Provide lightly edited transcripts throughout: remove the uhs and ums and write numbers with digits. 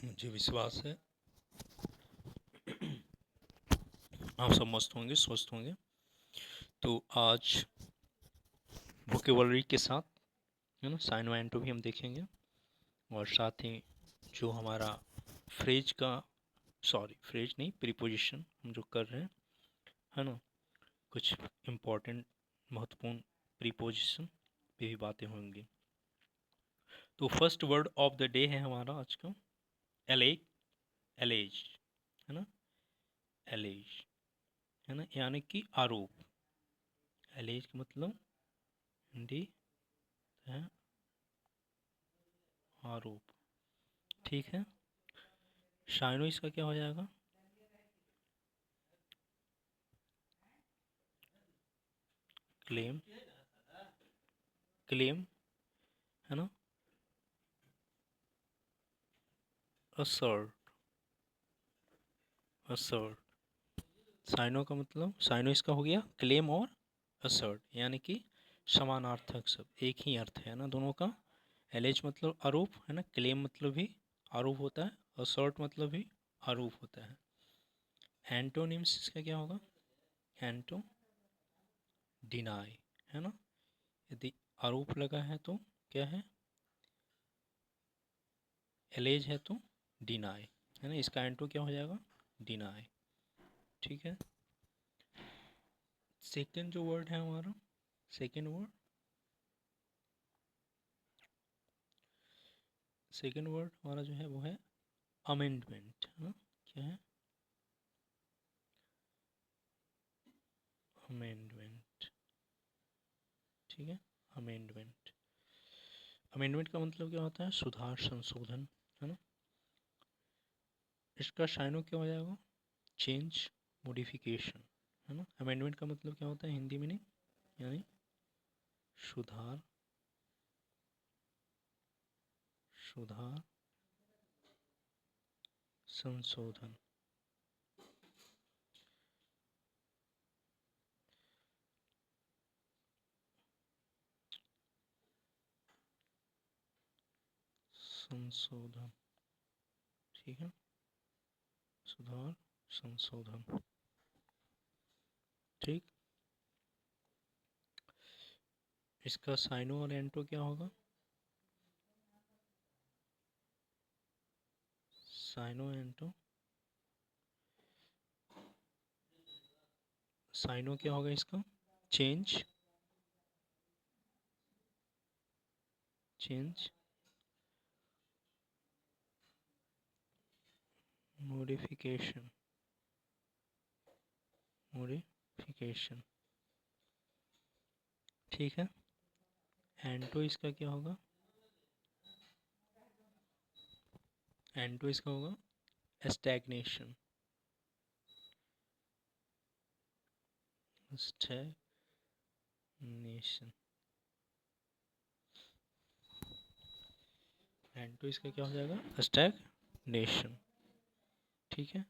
मुझे विश्वास है आप सब मस्त होंगे, स्वस्थ होंगे। तो आज वोकेबलरी के साथ है ना साइन वाइन टू भी हम देखेंगे, और साथ ही जो हमारा फ्रेज का फ्रेज नहीं, प्रीपोजिशन हम जो कर रहे हैं है ना, कुछ इम्पोर्टेंट महत्वपूर्ण प्रीपोजिशन पे भी बातें होंगी। तो first word of the day है हमारा आज का एलेज। एलेज है ना, एलेज है ना, यानी कि आरोप। एलेज का मतलब हिंदी है आरोप। ठीक है, शाइनो इसका क्या हो जाएगा? क्लेम। क्लेम है ना, असर्ट। असर्ट। साइनो का मतलब, साइनो इसका हो गया क्लेम और असर्ट, यानी कि समानार्थक शब्द, एक ही अर्थ है ना दोनों का। एलेज मतलब आरोप है ना, क्लेम मतलब भी आरोप होता है, असर्ट मतलब भी आरोप होता है। एंटोनिम्स इसका क्या होगा? एंटो डिनाई है ना, यदि आरोप लगा है तो क्या है? एलेज है तो डिनाई है ना, इसका एंटो क्या हो जाएगा? डिनाई। ठीक है, सेकेंड जो वर्ड है हमारा, सेकेंड वर्ड, सेकेंड वर्ड हमारा जो है वो है अमेंडमेंट है ना। क्या है? अमेंडमेंट। ठीक है, अमेंडमेंट। अमेंडमेंट का मतलब क्या होता है? सुधार, संशोधन है ना। इसका शाइनो क्या हो जाएगा? चेंज, मॉडिफिकेशन है ना। अमेंडमेंट का मतलब क्या होता है हिंदी में? नहीं, यानी सुधार, सुधार, संशोधन। संशोधन, ठीक है, सुधार, संशोधन। ठीक, इसका साइनो और एंटो क्या होगा? साइनो एंटो, साइनो क्या होगा इसका? Change, change, modification, modification. ठीक है, एंटो इसका क्या होगा? एंटो इसका होगा स्टैग्नेशन, स्टैग्नेशन। एंटो इसका क्या हो जाएगा? स्टैग्नेशन। ठीक है,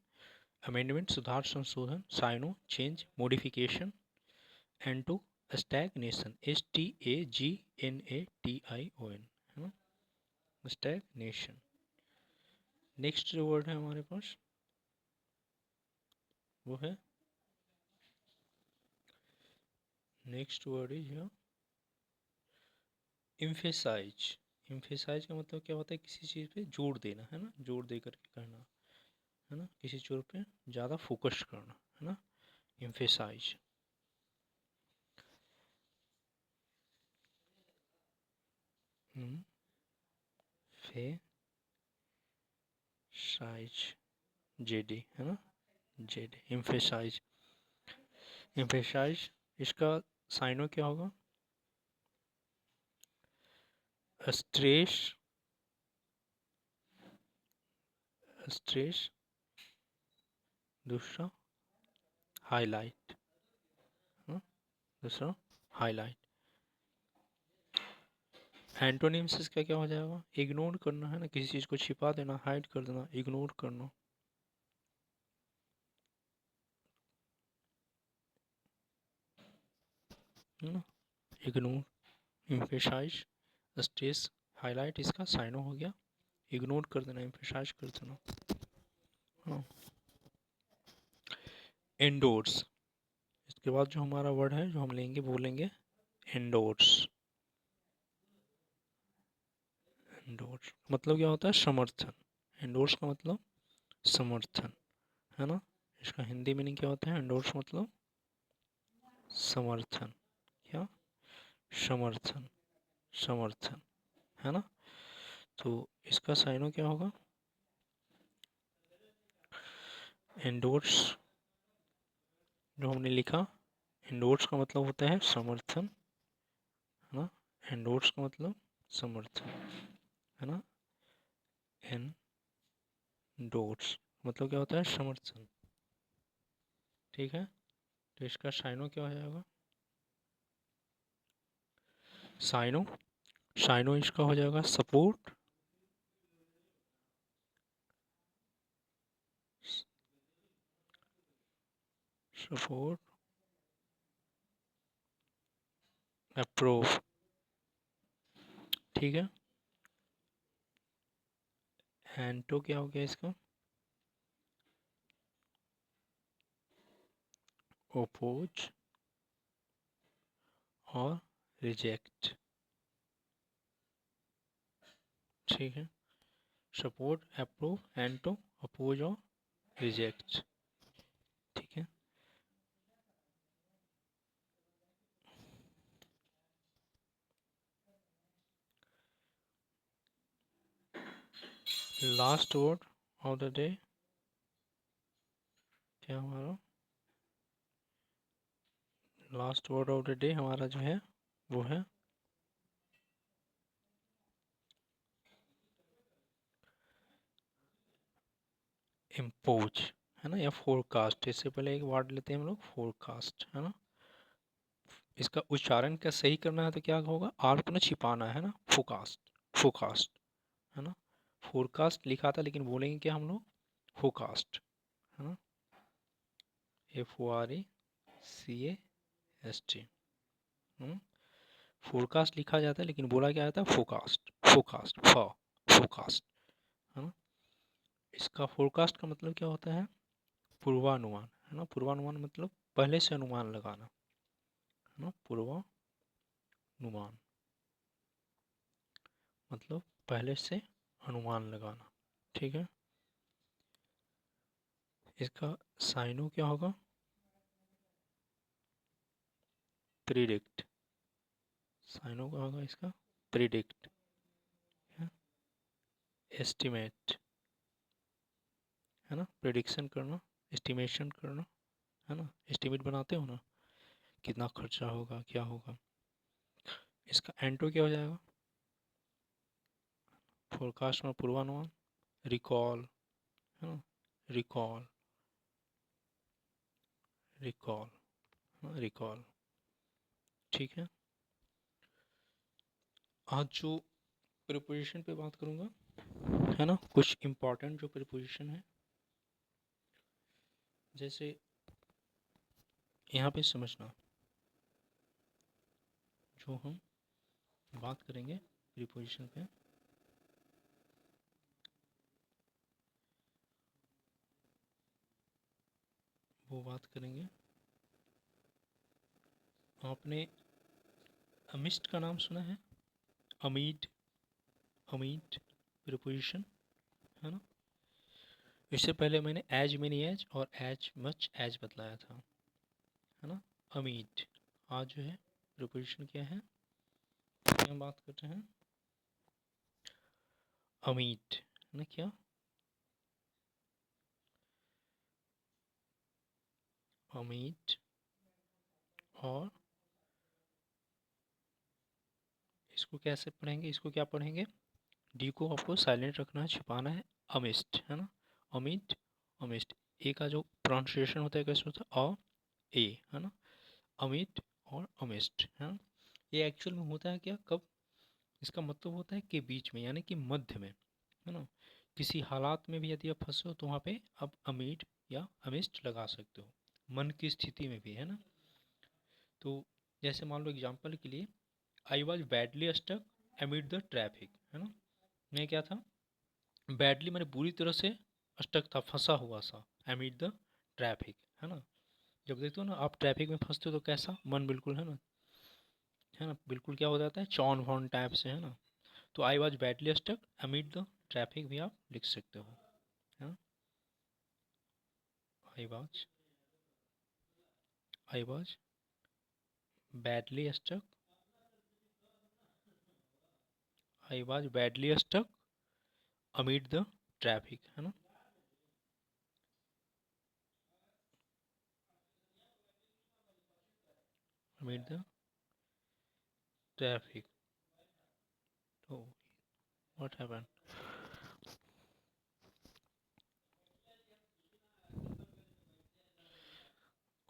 अमेंडमेंट सुधार, संशोधन, synonym change, modification, antonym stagnation, STAGNATION है ना, स्टैग्नेशन। नेक्स्ट जो वर्ड है हमारे पास वो है, next word is emphasize. Emphasize का मतलब क्या होता है? किसी चीज़ पे जोर देना है ना, जोर दे करके करना है ना, किसी चीज़ पे ज़्यादा फोकस करना है ना, एम्फेसाइज। फे साइज, JD है ना, JD एम्फेसाइज। एम्फेसाइज इसका साइनो क्या होगा? स्ट्रेस, स्ट्रेस, दूसरा हाईलाइट, दूसरा हाईलाइट। एंटोनिम्स इसका क्या हो जाएगा? इग्नोर करना है ना, किसी चीज़ को छिपा देना, हाइड कर देना, इग्नोर करना है ना, इग्नोर। एम्फेसाइज, स्ट्रेस, हाईलाइट, इसका साइनो हो गया इग्नोर कर देना, एम्फेसाइज कर देना। हाँ, एंडोर्स। इसके बाद जो हमारा वर्ड है जो हम लेंगे बोलेंगे एंडोर्स। एंडोर्स मतलब क्या होता है? समर्थन। एंडोर्स का मतलब समर्थन, है ना। इसका हिंदी मीनिंग क्या होता है? एंडोर्स मतलब समर्थन। क्या? समर्थन, समर्थन, है ना। तो इसका साइनो क्या होगा? एंडोर्स जो हमने लिखा, एंडोर्स का मतलब होता है समर्थन, है ना। एंडोर्स का मतलब समर्थन, है ना। एंडोर्स मतलब क्या होता है? समर्थन। ठीक है, तो इसका साइनो क्या हो जाएगा? साइनो, साइनो इसका हो जाएगा सपोर्ट, सपोर्ट, अप्रूव। ठीक है, एंटो क्या हो गया इसका? ओपोज और रिजेक्ट। ठीक है, सपोर्ट, अप्रूव, एंटो, अपोज और रिजेक्ट। ठीक है, last word of the day क्या हमारा? Last word of the day हमारा जो है वो है इम्पोज, है ना, या फोरकास्ट। इससे पहले एक वर्ड लेते हैं हम लोग, फोरकास्ट, है ना। इसका उच्चारण क्या सही करना है तो क्या होगा? आर को ना छिपाना है ना, फोकास्ट, फोकास्ट, है ना। फोरकास्ट लिखा था लेकिन बोलेंगे क्या हम लोग? फोकास्ट, है ना। FORECAST। फोरकास्ट लिखा जाता है लेकिन बोला क्या जाता है? फोकास्ट, फोकास्ट, फोकास्ट, है ना। इसका फोरकास्ट का मतलब क्या होता है? पूर्वानुमान, है ना। पूर्वानुमान मतलब पहले से अनुमान लगाना, है ना। पूर्वानुमान मतलब पहले से अनुमान लगाना। ठीक है, इसका साइनो क्या होगा? प्रिडिक्ट। साइनो क्या होगा इसका? प्रिडिक्ट, एस्टिमेट, है ना। प्रिडिक्शन करना, एस्टिमेशन करना, है ना। एस्टिमेट बनाते हो ना, कितना खर्चा होगा, क्या होगा। इसका एंटो क्या हो जाएगा? फोरकास्ट में पूर्वानुमान, रिकॉल, है ना। Recall, recall, recall. ठीक है, आज जो प्रिपोजिशन पे बात करूँगा, है ना, कुछ इम्पोर्टेंट जो प्रिपोजिशन है, जैसे यहाँ पे समझना, जो हम बात करेंगे प्रिपोजिशन पे, वो बात करेंगे। आपने अमिस्ट का नाम सुना है? अमीट, अमीट प्रिपोजिशन, है ना। इससे पहले मैंने एज मेनी एज और एज मच एज बतलाया था, है ना। अमीट। आज जो है प्रिपोजिशन क्या है, क्या हम बात करते हैं? अमीट, है ना। क्या? अमीट। और इसको कैसे पढ़ेंगे? इसको क्या पढ़ेंगे? डी को आपको साइलेंट रखना है, छिपाना है। अमिस्ट, है ना। अमिट, अमिस्ट। ए का जो प्रोनाउंसिएशन होता है कैसे होता है? ए, है ना। अमिट और अमिस्ट, है ना। ये एक्चुअल में होता है क्या, कब? इसका मतलब होता है कि बीच में, यानी कि मध्य में, है ना। किसी हालात में भी यदि आप फंसे हो तो वहाँ पे आप अमिट या अमिस्ट लगा सकते हो, मन की स्थिति में भी, है ना। तो जैसे मान लो एग्जाम्पल के लिए, I was badly stuck amid the traffic, है ना। मैं क्या था? बैडली मैंने बुरी तरह से स्टक था, फंसा हुआ सा, एमिड द ट्रैफिक, है ना। जब देखते हो ना आप ट्रैफिक में फंसते हो तो कैसा मन बिल्कुल, है ना, बिल्कुल क्या हो जाता है, चॉन वॉन टाइप से, है ना। तो I was badly stuck amid the traffic भी आप लिख सकते हो, है ना। I was I was badly stuck I was badly stuck amid the traffic, है ना। अमिड द ट्रैफिक, तो व्हाट हैपेंड,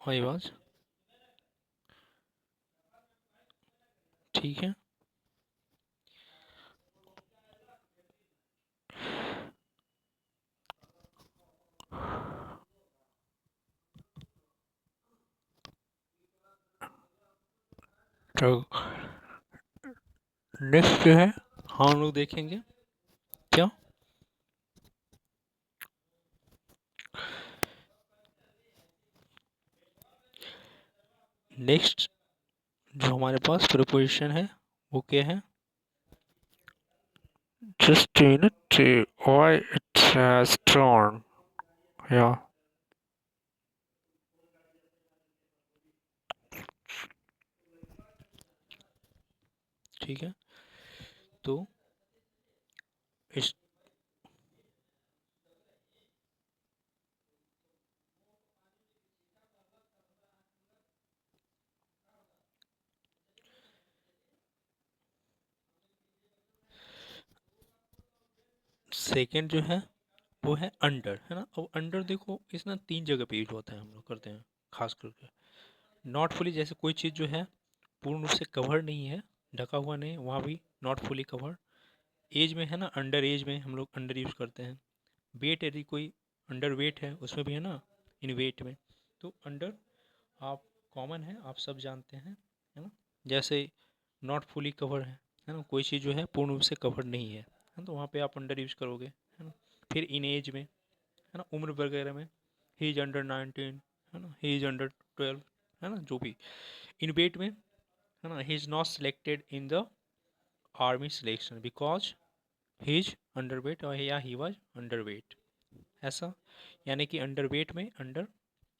आई वॉज, ठीक है। तो नेक्स्ट जो है हम लोग देखेंगे क्या, नेक्स्ट जो हमारे पास प्रिपोजिशन है वो क्या है, just a minute, why it has drawn, yeah, ठीक है। तो इस सेकंड जो है वो है अंडर, है ना। अब अंडर देखो इस ना तीन जगह पे यूज होता है, हम लोग करते हैं खास करके। नॉट फुली, जैसे कोई चीज़ जो है पूर्ण रूप से कवर नहीं है, ढका हुआ नहीं, वहाँ भी नॉट फुली कवर। एज में है ना, अंडर एज में हम लोग अंडर यूज करते हैं। वेट, यदि कोई अंडर वेट है उसमें भी है ना, इन वेट में। तो अंडर आप कॉमन है, आप सब जानते हैं, है ना। जैसे नॉट फुली कवर है ना, कोई चीज़ जो है पूर्ण रूप से कवर नहीं है तो वहाँ पे आप अंडर यूज करोगे, है ना। फिर इन एज में, है ना, उम्र वगैरह में, ही इज अंडर 19, है ना, ही इज अंडर 12, है ना, जो भी। इन वेट में, है ना, he is not selected in the army selection because he is under weight, और या ही वॉज अंडर वेट, ऐसा। यानी कि अंडर वेट में, अंडर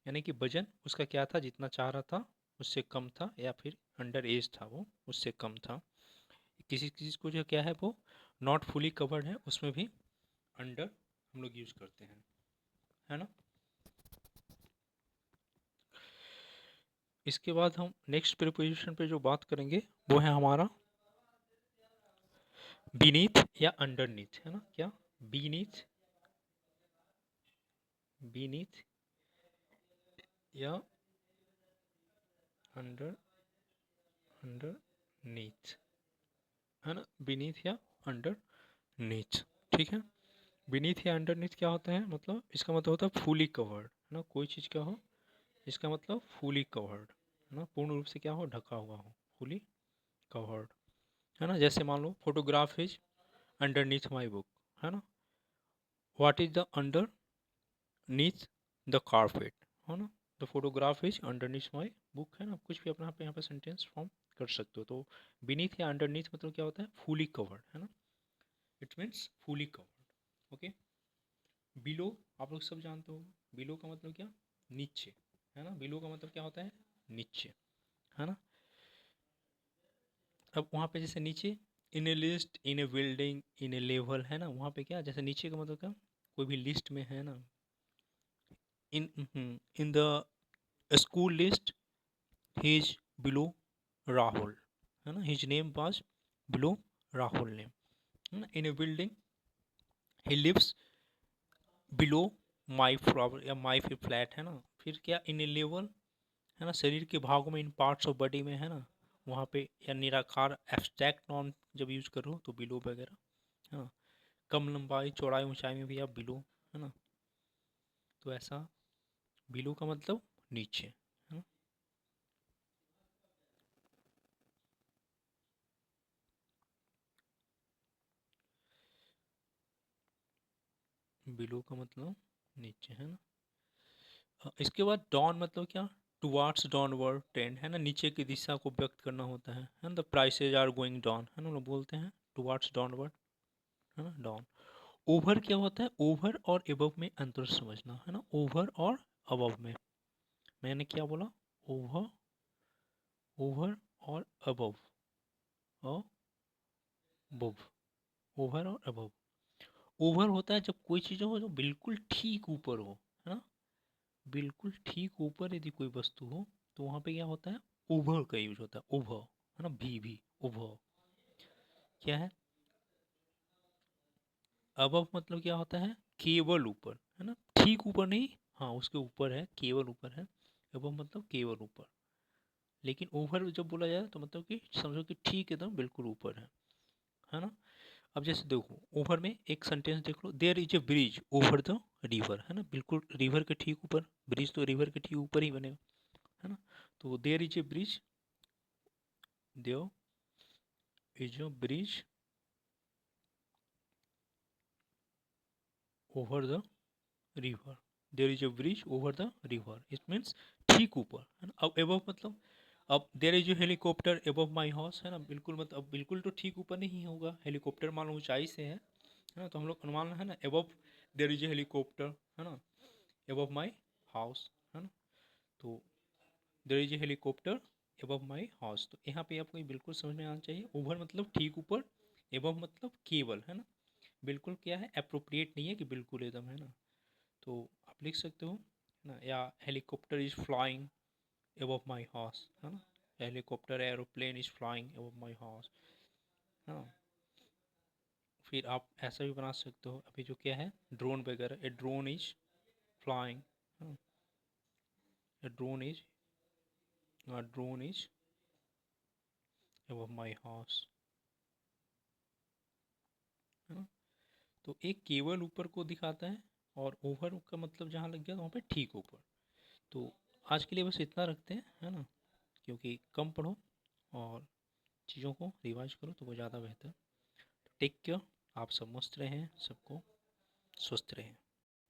यानी कि वजन उसका क्या था, जितना चाह रहा था उससे कम था, या फिर अंडर एज था वो, उससे कम था। किसी चीज़ को जो क्या है वो नॉट फुली कवर्ड है, उसमें भी अंडर हम लोग यूज करते हैं, है ना। इसके बाद हम नेक्स्ट प्रीपोजिशन पे जो बात करेंगे वो है हमारा बीनीथ या अंडरनीथ, है ना। क्या, बीनीथ, बीनीथ या अंडर, अंडरनीथ, है ना, बीनीथ या अंडरनीथ, ठीक है। बीनीथ या अंडरनीथ क्या होता है, मतलब इसका मतलब होता है फुली कवर्ड, है ना। कोई चीज़ क्या हो, इसका मतलब फुली कवर्ड, है ना, पूर्ण रूप से क्या हो, ढका हुआ हो, फुली कवर्ड, है ना। जैसे मान लो photograph is underneath my book, है ना। What is the underneath the carpet, है ना। The photograph is underneath my book, है ना। कुछ भी अपना यहाँ पे सेंटेंस फॉर्म कर सकते हो। तो बीनीथ या अंडरनीथ मतलब क्या होता है, फुली कवर्ड, है ना। It means fully covered, okay. Below आप लोग सब जानते हो, बिलो का मतलब क्या, नीचे, है ना। बिलो का मतलब क्या होता है, नीचे, है ना। अब वहाँ पे जैसे नीचे, इन ए list, in a building, in A level, है ना। वहाँ पे क्या, जैसे नीचे का मतलब क्या, कोई भी लिस्ट में, है ना। In in the school list he is below Rahul, है ना। His name was below Rahul name, है ना। In a building he lives below my flower या माई फ्लैट, है ना। फिर क्या, इन ए लेवल, है ना, शरीर के भागों में, इन पार्ट्स ऑफ बॉडी में, है ना, वहाँ पे, या निराकार एब्स्ट्रैक्ट नॉन जब यूज करो तो बिलो वगैरह, है ना। कम लंबाई चौड़ाई ऊंचाई में भी आप बिलो, है ना। तो ऐसा बिलो का मतलब नीचे, है ना। बिलो का मतलब नीचे, है ना। इसके बाद डाउन मतलब क्या, टुवार्ड्स डाउनवर्ड ट्रेंड, है ना, नीचे की दिशा को व्यक्त करना होता है ना। The prices are going down, है ना, लोग बोलते हैं टुवार्ड्स डाउनवर्ड, है ना, डाउन। ओवर क्या होता है, ओवर और एबव में अंतर समझना, है ना, ओवर और अबव में। मैंने क्या बोला, ओवर, ओवर और अबव, अबव, ओवर और अबव। ओवर होता है जब कोई चीज़ हो जो बिल्कुल ठीक ऊपर हो, है ना, बिल्कुल ठीक ऊपर यदि कोई वस्तु हो तो वहाँ पे क्या होता है, ओवर का यूज होता है, ओवर, है ना, भी ओवर क्या है। अबव मतलब क्या होता है, केवल ऊपर, है ना, ठीक ऊपर नहीं, हाँ उसके ऊपर है, केवल ऊपर है। अबव मतलब केवल ऊपर। लेकिन ओवर जब बोला जाए तो मतलब कि समझो कि ठीक एकदम बिल्कुल ऊपर है ना। अब जैसे देखो ओवर में एक सेंटेंस देख लो, there is a bridge over the river, है ना, बिल्कुल रिवर के ठीक ऊपर, ब्रिज तो रिवर के ठीक ऊपर ही बनेगा, है ना। तो there is a bridge, there is a bridge over the river, there is a bridge over the river, it means ठीक ऊपर, है ना। अब एबव मतलब, अब there is a helicopter above my house, है ना, बिल्कुल मतलब अब बिल्कुल तो ठीक ऊपर नहीं होगा, हेलीकॉप्टर मान लो ऊंचाई से है ना, तो हम लोग अनुमान है ना, above there is a helicopter, है ना, एबव माई हाउस, है ना। तो there is a helicopter above my house, तो यहाँ पे आपको ये बिल्कुल समझ में आना चाहिए, ओवर मतलब ठीक ऊपर, एबव मतलब केवल, है ना, बिल्कुल क्या है, अप्रोप्रिएट नहीं है कि बिल्कुल एकदम, है ना। तो आप लिख सकते हो ना, या helicopter is flying above my house, है ना, helicopter aeroplane is flying above my house, है ना। फिर आप ऐसा भी बना सकते हो, अभी जो क्या है ड्रोन वगैरह, ए drone is flying, A drone is above my house, है ना। तो एक केवल ऊपर को दिखाता है, और ओवर का मतलब जहाँ लग गया तो वहाँ पे ठीक ऊपर। तो आज के लिए बस इतना रखते हैं, है ना, क्योंकि कम पढ़ो और चीज़ों को रिवाइज करो तो वो ज़्यादा बेहतर। टेक केयर, आप सब मस्त रहें, सबको स्वस्थ रहें।